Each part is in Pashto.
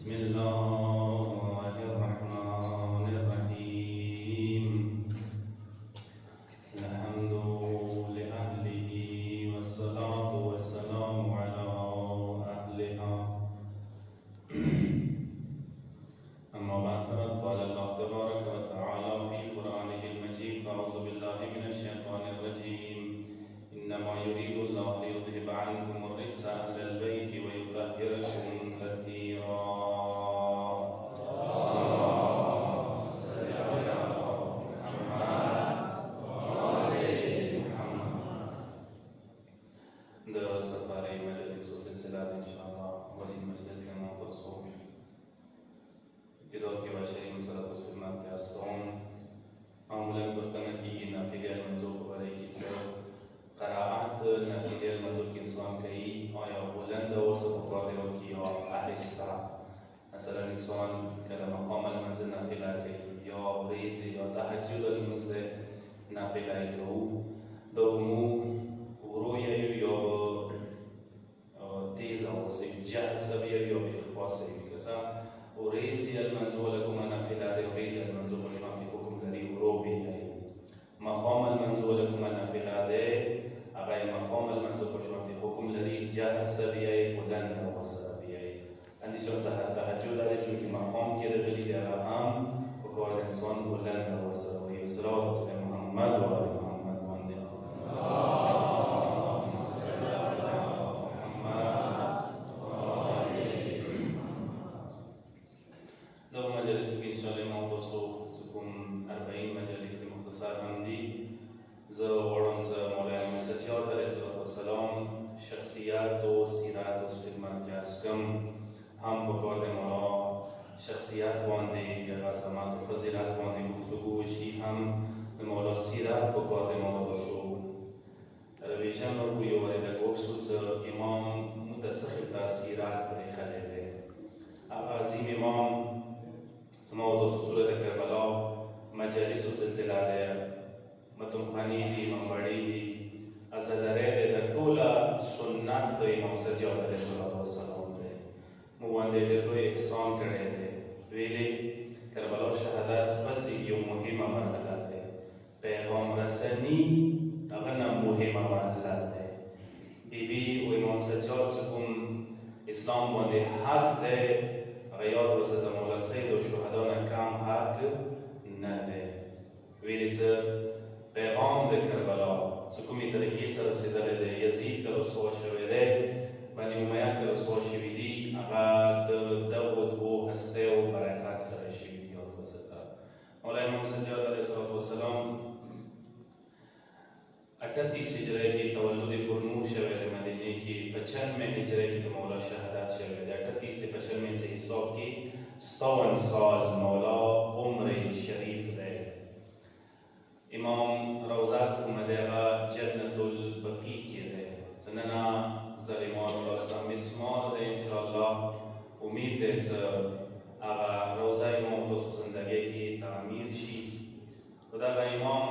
بسم الله الرحمن الرحيم. الحمد لأهله والصلاة والسلام على أهلها. أما بعد فقد قال الله تبارك وتعالى في قرآنه المجيد: أعوذ بالله من الشيطان الرجيم. إنما يريد الله ليذهب عنكم الرجس أهل البيت ويطهركم تطهيرا. د سفارې مجلس او سلسله ان شاء الله ولې مجلس له موضوع سو ابتدا کې بشري مسله په خدمت کې عرض کوم. معمولا برتنه کې نافله منځو په باره کې څه قرائت نافله منځو کې انسان کوي آیا بلند او څه په کار دی وکړي یا آهسته. مثلا انسان کله مقام المنځ نافله کوي یا ورځې یا تهجد لمونځ دی نافله کوو دا به مو ورو یایو یا به تیزه اوسئ جهزه به یایو یا به اخفا سوي که څه ورځې المنځو لکومه نافله دی ورځې المنځو په شان د حکم لري ورو بیایي. مقام المنځو لکومه نافله دی هغه یې مقام المنځو په شان د حکم لري جهزه بیایي بلند اوسه بیایي. اندیشه تهجد دی چونکې مقام کې راغلي دی هغه هم په کار د انسان بلند اوسه وایي. صلوات وسلم محمد و آل محمد باندې دا مجلس کې انشاءالله موضوع سو کوم 40 مجلس مختصر هم دي. زه غواړم چې مولانا موسی جاد علیه السلام شخصیت او سیرت او خدمت کې عرض کړم. هم په کار د مولا شخصیت باندې یا عظمت او فضیلت باندې گفتگو وشي، هم د مولا سیرت په کار د مولا وسو رویشن او یو ورته وکړو چې امام متصخ تاثیرات پرې خلل دی. هغه عظیم امام سماو د سورۃ کربلا مجالس او سلسله ده متم خانی دی منبړی دی ازدره ده د ټوله سنت د امام سجاد علیه السلام ده مو باندې ډېر لوی احسان کړی دی. ویلې کربلا شهادت خپل یو مهمه مرحله ده، پیغام رسنی هغه نه مهمه مرحله ده. بیبي او امام سجاد کوم اسلام باندې حق ده هغه یاد وسه د مولا سید او شهدا نه کم حق نه دی. ویلې چې پیغام د کربلا څه کومې طریقې سره رسېدلی دی، یزید ته رسوا شوی دی، بني امیه ته رسوا شوي دي، هغه د دغو دوو هستیو برکات سره شوي دي. یاد وسه مولا امام سجاد علیه السلام 38 هجری کې تولد پرنور شوی دی مدینه کې، 95 هجری کې د مولا شهادت شوی دی. 38 د 95 سے حساب کې 57 سال مولا عمر شریف دی. امام روضه کومه دی هغه جنت البقیع کې دی. ځننه ظالمان الله سم مسمار دی. انشاءالله امید دی چې هغه روضه امام تاسو زندګۍ کې تعمیر شي. خو دغه امام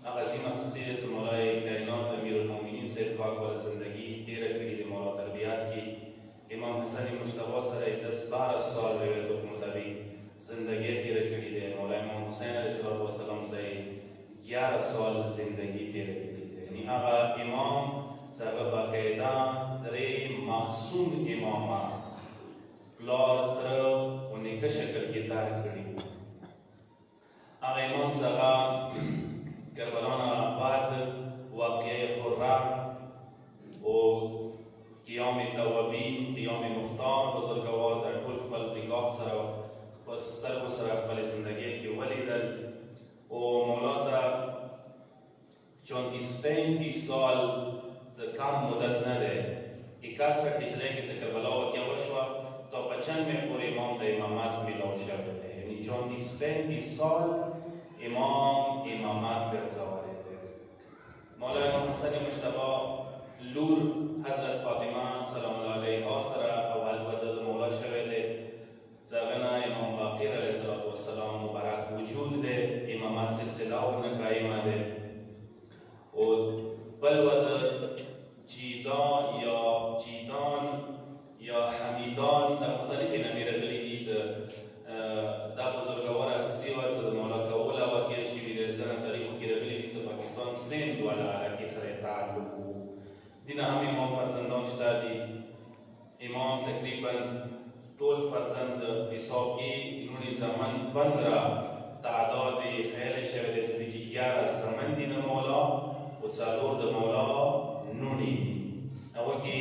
هغه عظیمه هستي دی چې مولای کائنات امیر المؤمنین صاحب پاک والا زندگی تیره کړې د مولا تربیات کې. امام حسن مجتبی سره 10-12 سال روایتو په مطابق زندگی تیره کړې ده. مولا امام حسین علیه السلام سره 11 سال زندگی تیره کړې ده. یعنی هغه امام چې هغه باقاعده درې معصوم امامان پلار تر او نیکه شکل کې تار کړي. هغه امام چې هغه کربلا نه بعد واقعه حره او قیام توابین قیام مختار بزرګوار د ټول خپل نگاه سره په سترګو سره خپل زندګۍ کې ولیدل. او مولا ته 34-35 سال څه کم مدت نه دی. 61 هجری کې چې کربلا واقعه وشوه تا 95 پورې امام ته امامت میلاو شوی دی. یعنی 34-35 سال امام امامت ګرځولی دی. مولا امام حسن مجتبی لور حضرت فاطمه سلام الله علیها سره اول وده د مولا شوی دی. چې هغه نه امام باقر علیه السلام مبارک وجود دی، امامت سلسله ورنه قایمه دی. او بل وده جیدان یا حمیدان د مختلفې نامې راغلي دینه هم امام فرزندان شته دي. امام تقریبا ټول فرزند حساب کې لونی زمن 15 تعداد خیال شوی دی چې کې 11 زمن دي د مولا او 4 د مولا نونی دي. هغه کې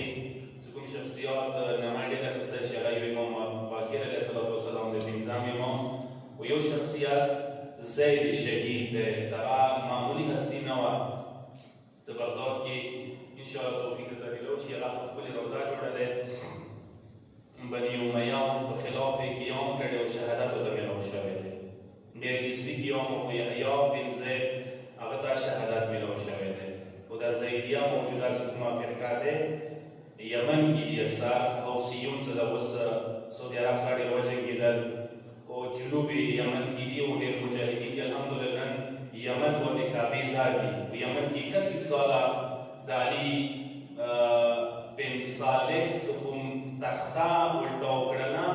چې کوم شخصیات نماینده اخیسته شي هغه یو امام باقر علیه السلام د پنځم امام او یو شخصیت زید شهید دی چې هغه معمولی هستی نه وه چې بغداد کې انشاءالله توفیق ته میلاو شي هغه خپلې روضه جوړه دی بني امیان په خلاف قیام کړی او شهادتو ته میلاو شوی دی. بیا حزبي قیام او یحیی بن زید هغه ته شهادت میلاو شوی دی او دا زیدیه موجوده چې کومه فرقه دی یمن کې دي اکثر حوثیون چې د اوس سعودي عرب سره ډېر وجنګېدل او جنوبي یمن کې دي او ډېر مجاهدین دي الحمدلله یمن باندې کعبې ځای دي. په یمن کې 31 ساله د علي بن صالح چې کوم تخته ولټاو کړله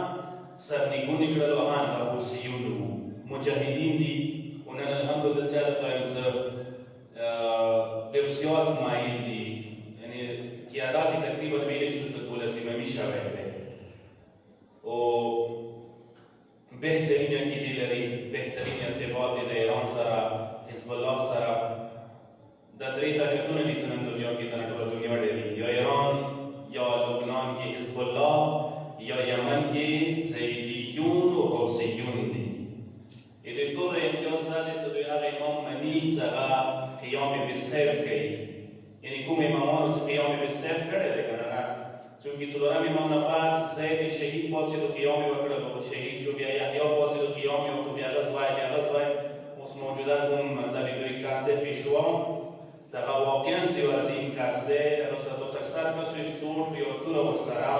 سرنګونې کړل هغه د حوثیون وو مجاهدین دي او نن الحمدلله زیاده ټایم څه ډېر زیات مایل دي یعنې قیادات یې تقریبا ویلی شو چې 12 امامي شوی دی او بهترین عقیدې لري بهترین ارتباط یې د ایران سره حزب الله سره دا درې طاقتونه دي چې نن دنیا کې تنه ټوله دنیا ډېرې یا ایران یا لبنان کې حزب الله یا یمن کې زیدیون او حوثیون دي. د طور امتیاز دا دی چې دوی هغه امام مني چې هغه قیام بالسیف کوي یعنې کوم امامانو چې قیام بالسیف کړی دی که نه چونکې څلورم امام نه بعد زید شهید پاڅېد او قیام یې وکړل او شهید شو بیا یحیی پاڅېد او قیام یې وکړو بیا لس وای اوس موجوده کوم مطلب دوی کس دی پیشوا چې هغه واقعا چې عظیم کس دی اوس اکثر کسو سوټ یا توره ورسره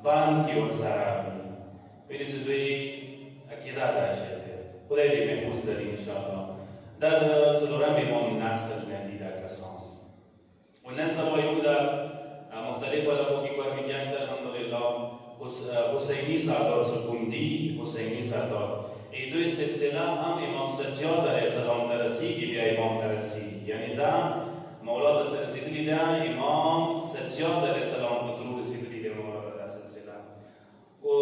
بند کې ورسره ویلي چې دوی عقیده دا شی دی خدای دې محفوظ لري انشاءالله. دا د څلورم امام نسل نه دي دا کسان و نن سبا یو د مختلفو علاقو کې کورمیجان شته الحمدلله حسیني سردار چې کوم دي حسیني سردار دوی سلسله هم امام سجاد علیه السلام ته رسیږي بیا امام ته رسیږي یعنې دا مولا ته رسېدلي ده امام سجاد علیه السلام ته ترو رسېدلي دی مولا ته دا سلسله او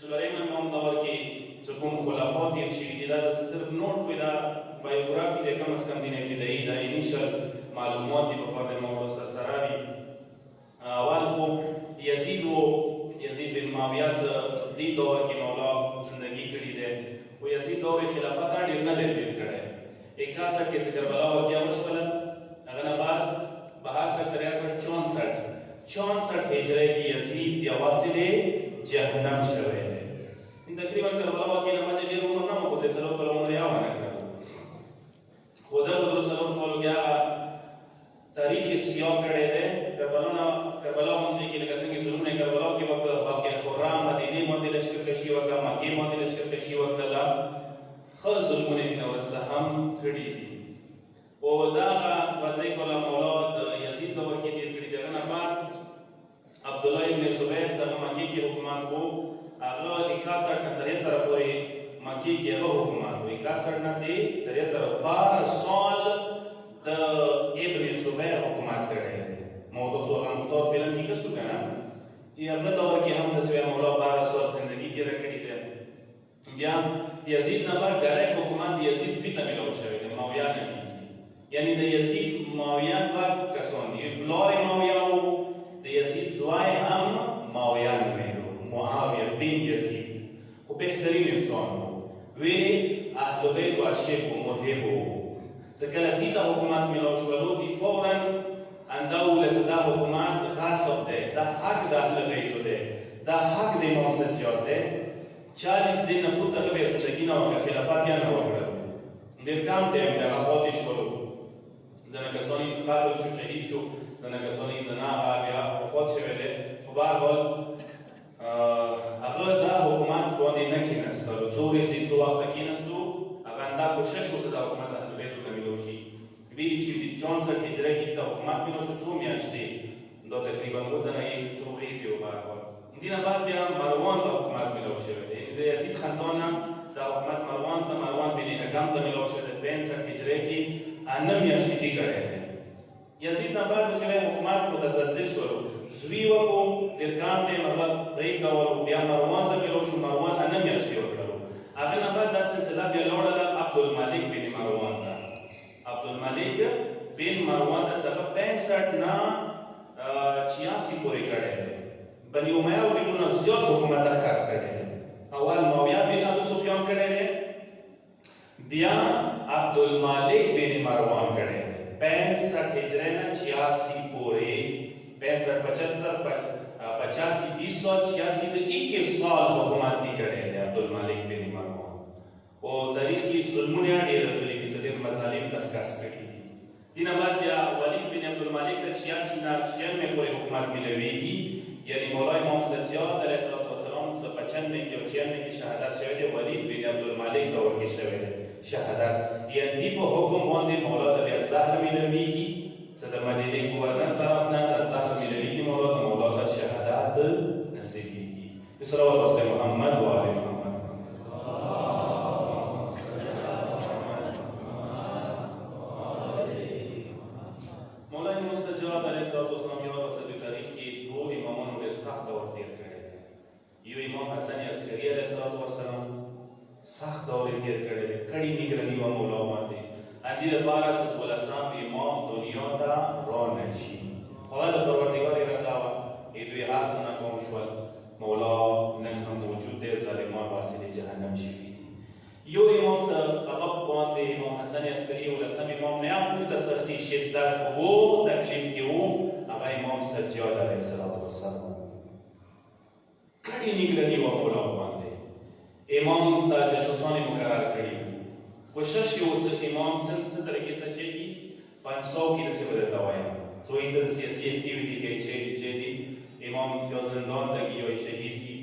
څلورم امام دور کې چې کوم خلفا تېر شوي دي دا داسې صرف نوټ کوئ دا بایوګرافي دی کم از کم دین ابتدایي دا انیشل معلومات دي په کار د مولا سرسره وي. اول خو یزید بن معاویه دې دور کې مولا زندگی کړې ده او یزید دور خلافت ډېر نه دی تېر کړی 61 کې چې کربلا واقعه وشوله هغه نه بعد 62 64 هجری کې یزید بیا واصل جهنم شوی دی. تقریبا کربلا واقعه نه باندې ډېر عمر نه وکړو 3 کاله عمر یې ونه کړو خو دا به 3 کالو کې هغه تاریخ سیاه کړی دی. کربلا باندې کې لکه څنګه ظلمونه کربلا کې واقع حرام مدینې باندې لشکرکشي وکړه مکې باندې لشکرکشي وکړله ښه ظلمونه یې وروسته هم کړي دي او دا هغه 2-3 کاله مولا د یزید دور کې تېر کړي دي. هغه نه بعد عبدالله ابن زبیر چې هغه مکې کې حکومت و هغه 61 نه 73 پورې مکې کې هغه حکومت و 61 نه 73 12 سال د ابن زبیر حکومت کړی دی. موضوع هغه مختار فلم کې کسو که نه هغه دور کې هم د سوی مولا 12 سال زندگی تېره کړې ده. بیا یزید نه بعد ډایرکټ حکومت د یزید دوی ته میلاو شوی دی ماویان نه دي یعنې د یزید ماویان 2 کسان دي پلار یې ماویه و د یزید زوی هم ماویه نومېده معاویه بن یزید خو بهترین انسان و ویلې اهل بیت و عشق و محب و چې کله دې ته حکومت میلاو شولو دي فورا اندول چې دا حکومت غصب دی دا حق د اهل بیتو دی دا حق د امام سجاد دی 40 دن نه پورته هغه بیا زندګي نه وکړه خلافت یې نه وکړل ډېر کم ټایم دی هغه پاتې شولو ځینې کسان یې قتل شو شهید شو ځینې کسان یې زنا هغه بیا وفات شوی دی خو به هر حال هغه دا حکومت باندې نه کېناستلو څو ورځې څو وخته کېناستو هغه همدا کوشش وکړه چې دا حکومت اهل بیتو ته میلاو شي. ویلي شي د 64 هجري کې ته حکومت میلاو شو څو میاشتې دا تقریبا 7 ځله یې څو ورځې و به هر حال دې نه بعد بیا مروان ته حکومت میلاو شوی دی د یزید خاندان نه دا حکومت مروان بن حکم ته میلاو شوی دی 65 هجري کې 9 میاشتې دې کړی دی یزید نه بعد داسې وایي حکومت متزلزل شولو، زوی وکړو ډېر کم دی مطلب پرېږدولو، بیا مروان ته بېلو شو، مروان اته میاشتې وکړلو. هغه نه بعد دا سلسله بیا لاړله عبدالملک بن مروان ته. عبدالملک بن مروان ته چې هغه 65 نه 86 پورې کړی دی. بني امیه ورته نه زیات حکومت اخکاس کړی دی. اول معاویه بن ابو سفیان کړی دی، بیا عبدالملک بن مروان کړی دی. 65 هجری نه 86 پورې 65 75 85 286 د 21 سال حکومت دی کړی دی عبدالملک بن مروان. او تاریخ کې ظلمونه ډېر غلي دي چې ډېر مظالم اخکاس کړي دي. دینه بعد بیا ولید بن عبدالملک د 86 نه 96 پورې حکومت ملويږي، یعنی مولا امام سجاد علیه السلام 95 کې او 96 کې شهادت شوی دی. ولید بن عبدالملک دور کې شوی دی شهادت، یعنی دی په حکم باندې مولا ته بیا زهر ملويږي چې د مدینې گورنر طرف نه د زهر ملويږي مولا ته، مولا ته شهادت نصیبېږي. صلوات الله محمد و آل محمد. مولا امام سجاد علیه السلام یو وسط تاریخ کې دوه امامانو ډېر سخت دور تېر کړی دی. یو امام حسن عسکري علیه السلام سخت دور یې تېر کړی دی، کړي نگراني وه مولا باندې. دې دپاره چې 12 امام دنیا ته رانشي. هغه د پروردګار اراده وه، دوی هر څه ناکام شول. مولا نن هم موجود دی، ظالمان واصل جهنم شوي دي. یو امام څه هغه باندې امام حسن عسکري 12 امام نه هم پورته سختي شدت و تکلیف کې و، هغه امام سجاد علیه السلام کړي نگراني وه مولا باندې. امام ته جاسوسان مقرر کړي، کوشش یې و چې امام څه طریقې سره چېږي 500 کې داسې به درته وایم څه وایي ته د سیاسي اکټیویټي کوي چېږي امام یا زندان ته کي یا شهید کي،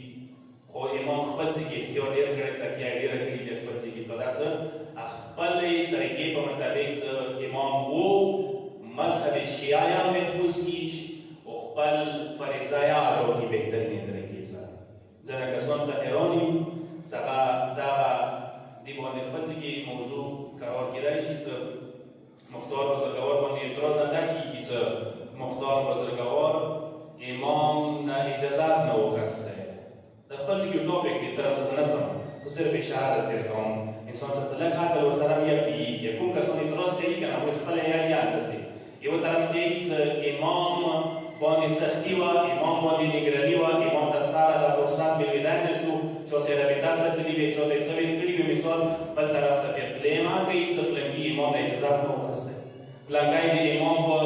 خو امام خپل ځای کې احتیاط ډېر کړی، تکیه ډېره کړې ده خپل ځای کې. که دا څه خپلې طریقې په مطابق څه امام و مذهب شیعه یا محفوظ کړي او خپل فریضه یا ادا کړي بهترینې طریقې سره. ځینې کسان ته حیران یو چې هغه دغه دې باندې خپل ځای کې موضوع قرار کېدای شي چې مختار بزرګوار باندې اعتراض نه کېږي چې مختار بزرګوار امام نه اجازات نه واخیستی. د خپل ځای کې ټاپک دې طرف ته زه نه ځم، خو صرف اشاره درته کوم. انسان سره لږ عقل ورسره هم یا کوم کسان اعتراض کوي که نه هغوی خپله یا داسې یوه طرف کې چې امام باندې سختي وه، امام باندې نګراني وه، امام ته ساره د فرصت ملویدای نه شو، چا سره رابطه ساتلې وې، چا ته یې څه ویل کړي وي. مثال بل طرف ته بیا کلیمه کوي چې پلنکي امام نه اجازات نه واخیستی، پلنکی د امام په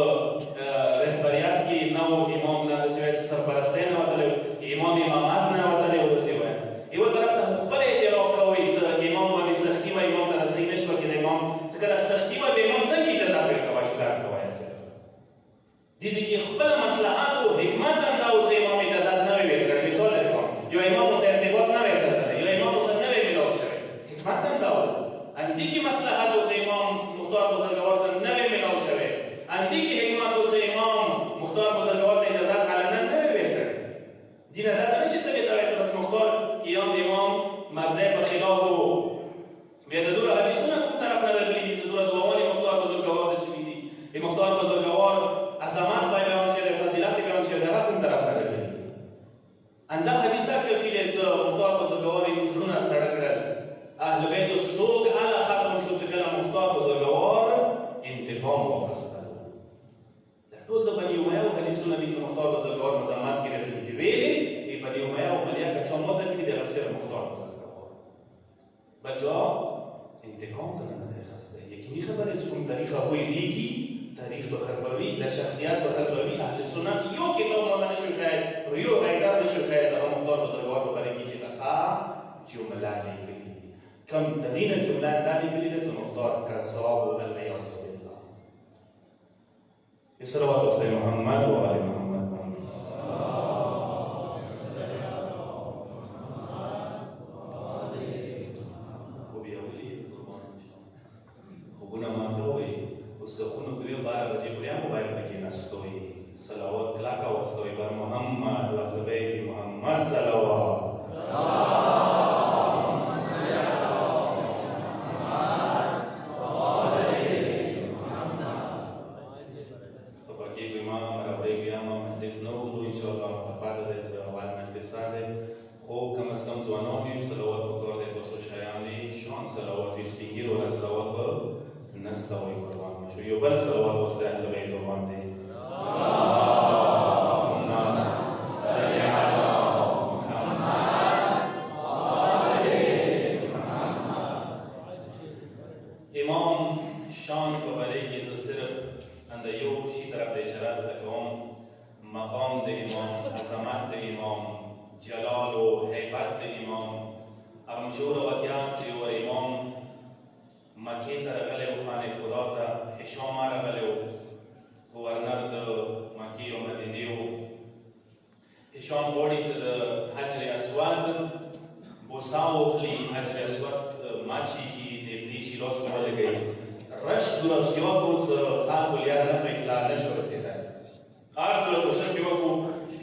رهبریت کې نه و، امام نه داسې وایي چې سرپرستی نه وتلی، امام امامت نه وتلی و، داسې وایي. یوه طرف ته خپل اعتراف کوئ چې امام باندې سختي وه، امام ته رسۍ نه شوه کېدی. امام چې کله سختي وه، بیا امام څنګه اجازه ورکوی شو؟ دا ورته وایه صرف دې ځای کې خپله مصلحت او حکمت هم دا و چې امام اجازات نه وی ورکړی. مثال درته کوم، یو امام ورسره ارتباط نه وی ساتلی، یو امام ورسره نه وی میلاو شوی، حکمت هم دا و. همدې کې مصلحت و چې امام مختار بزرګوار سره نه وی میلاو شوی، همدې کې حکمت و چې امام مختار بزرګوار ته اجازات علنا نه وی ورکړی. دینه دا ته نشي ثابتوی چې بس مختار قیام امام مرضی په خلاف و. بیا د دوره حدیثونه کوم طرف نه راغلي دي چې دوره دعاوانې مختار بزرګوار ته شوي دي، د مختار بزرګوار عظمت باید بیان شوی، فضیلت بیان شوی، هغه کوم طرف نه راغلي دي. همدا حدیث هم کفیل دی چې مختار بزرګوار یې زړونه سړه کړل. اهل بیتو سوګ هله ختم شو چې کله مختار بزرګوار انتقام واخیستل. دا ټول د بني امیه حدیثونه دي چې مختار بزرګوار مذمت کې راغلي دي. ویلې بني امیه او ملیه که چا ماته کړي دغه صرف مختار بزرګوار بل جا انتقام ته نه دی اخیستی. یقیني خبرې چې کوم تاریخ هغوی لیکي، تاریخ به خرابوي، د شخصیت به خرابوي. اهل سنت یو کتاب ماته نشوی ښایي، یو رایټر نشوی ښایي چې هغه مختار بزرګوار په باره کې چې دغه جمله لیکلي دي. کم ترینه جمله دا لیکلي ده چې مختار کذاب و والعیاذ بالله. صلوات الله محمد و آل محمد. خوبونه ما کوئ، اوس که خونو کې وي 12 بجې پورې هم موبایل ته کېناستوئ، صلوات کلکه واستوئ بر محمد و اهل بیت محمد صلوات. ستوي قربان شو یو بل صلوات واسطه اهل بیت باندې امام شان په باره کې زه صرف اند یو شي طرف ته اشاره کوم مقام د امام عظمت د امام جلال و هیبت د امام هغه مشهور واقعات چې ور امام مکې ته راغلی و خانه خدا ته هشام راغلی و گورنر د مکې او مدینې و هشام غواړي چې د حجر اسود بوسا واخلي حجر اسود ماچي کې نږدې شي لاس په ولګوي رش دوره زیات و چې خلکو لیاره نه پرې خلا نشو رسېدلی هر څومره کوشش یې وکړو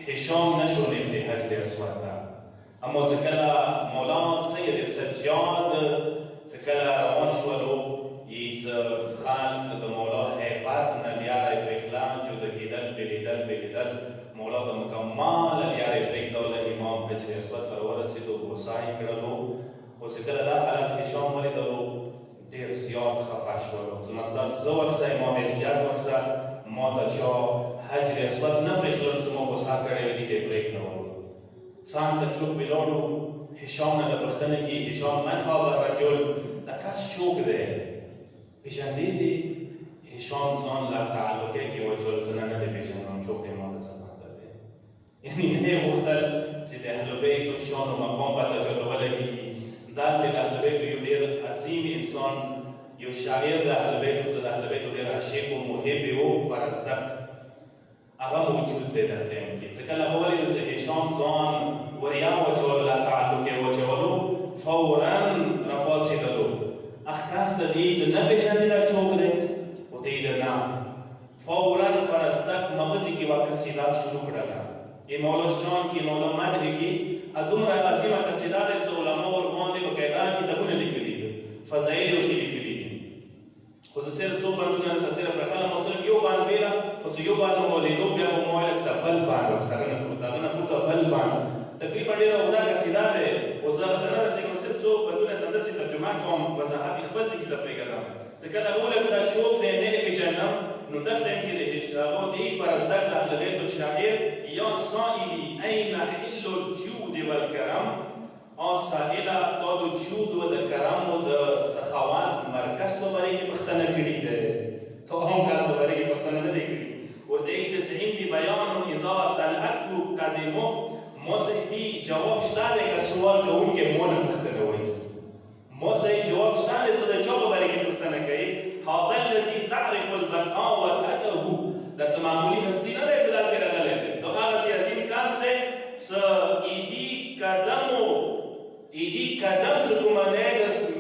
هشام نشو نږدې حجر اسود ته اما چې کله مولا سید سجاد چې کله روان شولو یې چې خلک د مولا هیبت نه لیاره یې پرېښله جوده کېدل بېلېدل مولا د مکمل لیاره یې پرېږدوله امام حجر اسود ته ورسېدو بوسا یې کړلو او چې کله دا حالت هشام ولیدلو ډېر زیات خفه شولو چې مطلب زه وکسه ما حیثیت وکسه ما ته چا حجر اسود نه پرېښلل چې ما بوسا کړی وي دې ته یې پرېږدولو څنګ ته چوک ولاړو هشام نه د پوښتنه کې هشام من هذا الرجل دا کس څوک دی پېژندې دې هشام ځان له تعلقې کې وچول زه نه دې پېژنم څوک دی ما ته څه مطلب دی یعنې نه یې غوښتل چې د اهل بیتو شان و مقام پته چاته ولګېږي دلته د اهل بیتو یو ډېر عظیم انسان یو شاعر د اهل بیتو چې د اهل بیتو ډېر عاشق و محب و فرزدق هغه موجود دی د ټیم کې چې کله به ولیدو چې هشام ځان وریا واچول له تعلق یې واچولو فورا راپاڅېدلو اخکاس ته دې چې نه پېژنې دا څوک دی ورته یې نه فورا فرزدق مغزي کې وا قصیده شروع کړله یې مولا شان کې مولا مدح کې دومره عظیمه قصیده ده چې علما ورباندې باقاعده کتابونه لیکلي دي فضایل یې ورته لیکلي دي خو زه صرف څو بندونه درته صرف راښلم او صرف یو بند ویله خو چې یو بند مو لیدو بیا به مو ویله چې دا بل بند اکثره نه پورته هغه نه پورته بل بند تقریبا ډېره اوږده قصیده ده اوس زه به ته نه رسېږم صرف څو بندونه ته همداسې ترجمه کوم وضاحت یې خپل ذهن ته پرېږدم چې کله به وویله چې دا څوک دی نه یې پېژنم نو دغه ټایم کې د هغو ته یې فرزدق د اهل بیت الشاعر یا سائلي أين حل الجود والكرم سائله تا د جود و د کرم و د سخاوت مرکز په باره کې پوښتنه کړې ده ته هم کس په باره کې پوښتنه نه دی کړې ورته یې چې عندي بیان اذا طلعته قدمه ما صحیح جواب شته دی که سوال کوونکی مو نه پوښتنه وکړي ما صحیح جواب شته دی خو د چا په باره کې پوښتنه کوي هذا الذي تعرف البقاء وتأته دا څه معمولي هستي نه دی چې دلته راغلی دی دا هغه سیاسي کس دی څه ایدي قدم چې کومه دی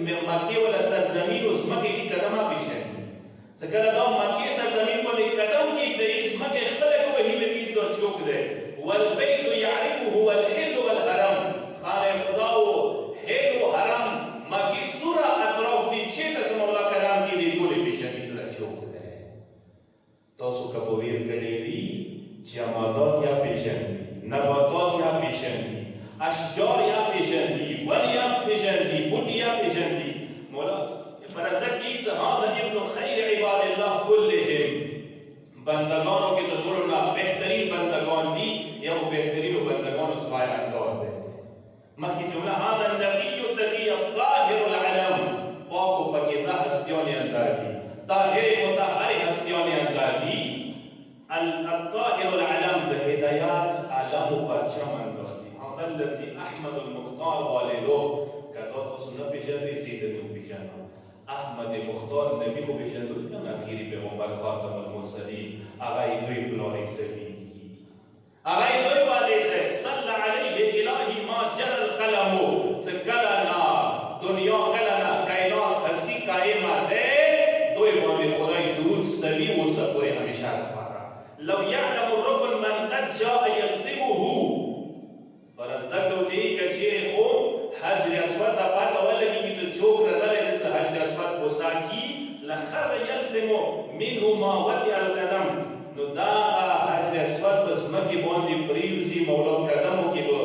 د مکې ولا سرزمین و ځمکې ایدي قدم پېژني چې کله دا مکې سرزمین باندې قدم کېږدي ځمکې خپله کومه هیله کېږي دا چوک دی والبیت یعرفه والحل والحرم خانه خدا و حل و حرم مکې څومره اطراف دي چېرته چې مولا قدم کېږدي ټولې پېژني چې دا چوک دی تاسو که په ویر کړی وي جمادات یا پېژني نباتات یا پېژني اشجار یا پیشندی ون یا پیشندی بوټ یا پیشندی مولا فرزدق کی هذا ابن خیر عباد الله كلهم بندگانوں کے ذکرنا بہترین بندگان دی یا وہ بہترین بندگان سوائے اندار دے مخی جملہ هذا النقی التقی الطاهر العلم پاک و پاکیزہ ہستیوں اندار دی طاہر مطهر ہستیوں اندار دی الطاهر العلم ده ہدایات علم و پرچم اندار دی الذي احمد المختار والده کدا تاسو نه پیژنئ زید نو پیژنئ احمد مختار نبی خو پیژندل کنه اخیری پیغمبر خاتم المرسلین هغه دوی بلاری سوي هغه دوی والد صلی علیه الهی ما جر القلم څکلنا دنیا کلنا کائنات هستی قائمه ده دوی باندې خدای درود ستوي وسپوري همیشه لپاره لو يعلم الركن من قد جاء يخدمه فرزدق دوته ای که چیرې خو حجر اسود ته پته ولګېږي ته چوک راغلی دی څه حجر اسود بوسا کي لخر یلتم منه ما وطئ القدم نو دا حجر اسود په ځمکې باندې پرېوځي مولا قدمو کې به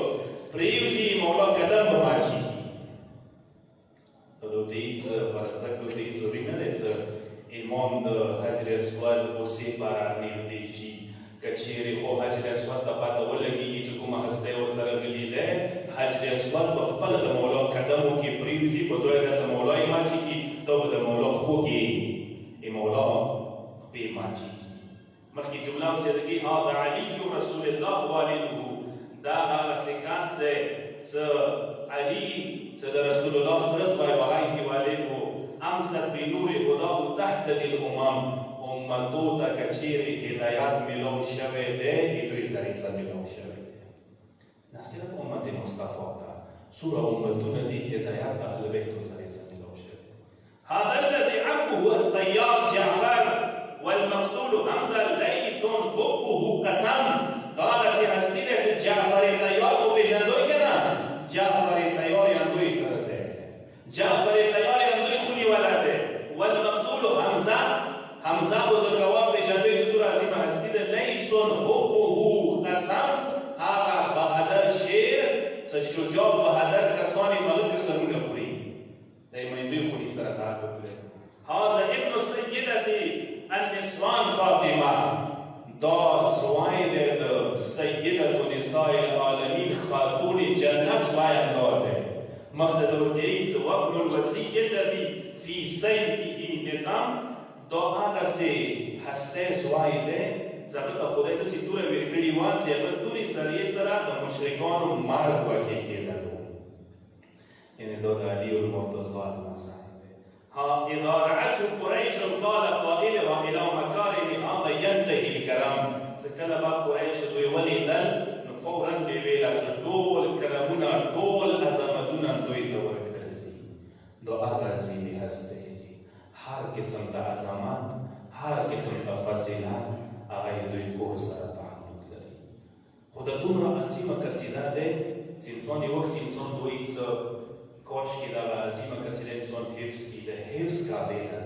پرېوځي مولا قدم به ماچېږي ته دوته ای څه فرزدق دوته ای ضروري نه دی څه غوسې باران نږدې شي که چیرې خو حجر اسود ته پته ولګېږي چې کومه هستی ورته راغلي دی حجر اسود په خپله د مولا قدمو کې پرېوځي په ځای ده چې مولا یې ماچېږي دا به د مولا خپو کې یې مولا خپې ماچېږي مخکې جمله هم زیاده کوي هذا علي رسول الله والده دا هغسې کس دی څه علي څه د رسول الله ترس وای وغیره والده امسد بنور هداه تهتدي الامم امتو ته که چیرې هدایت میلاو شوی دی دوی زریزه میلاو شوی دی نه صرف امت مصطفی ته څومره امتونه دي هدایت د اهل بیتو زریزه میلاو شوی دی هذا الذي عمه الطيار جعفر والمقتول حمزه ليث حبه قسم دا هغسې هستي دی چې جعفر طیار خو پېژندوی که نه جعفر طیار یندوی تر دی جعفر طیار یندوی خونی ولا دی والمقتول حمزه حمزه بزرگوار پېژندوی چې څومره عظیمه هستي ده لیث حبه قسم هغه بهادر شیر څه شجاع بهادر کسانی ملک سرونه خوري د میندوی خوني سره تعلق لري هذا ابن سیدة النسوان فاطمه دا زوی دی د سیدة نساء العالمین خاتون جنت زویندار دی مخته ته ورته وایي چې وابن الوصي الذي فی سیفه نقم دا هغسې هستی زوی دی چې هغه ته خدای داسې توره ویل کړي وه چې هغه تورې ذریعې سره د مشرکانو مرګ واقع کېدلو یعنې دا د علي المرتضی المثل اذا رعته قريش قال قائلها الى مكارم هذا ينتهي الكرم سكلا با قريش دوی ولیدل نو فورا دی ویلا چې ټول کرمونه ټول عظمتونه دوی ته ورګرځي دا هغه عظیمې هستۍ دي هر قسم د عظمت هر قسم د فضیلت هغه دوی کور سره تعلق لري خو د دومره عظیمه قصیده دی چې انسان یو وخت انسان دوی څه کاش کې دغه عظیمه قصیده انسان حفظ کړي د حفظ قابله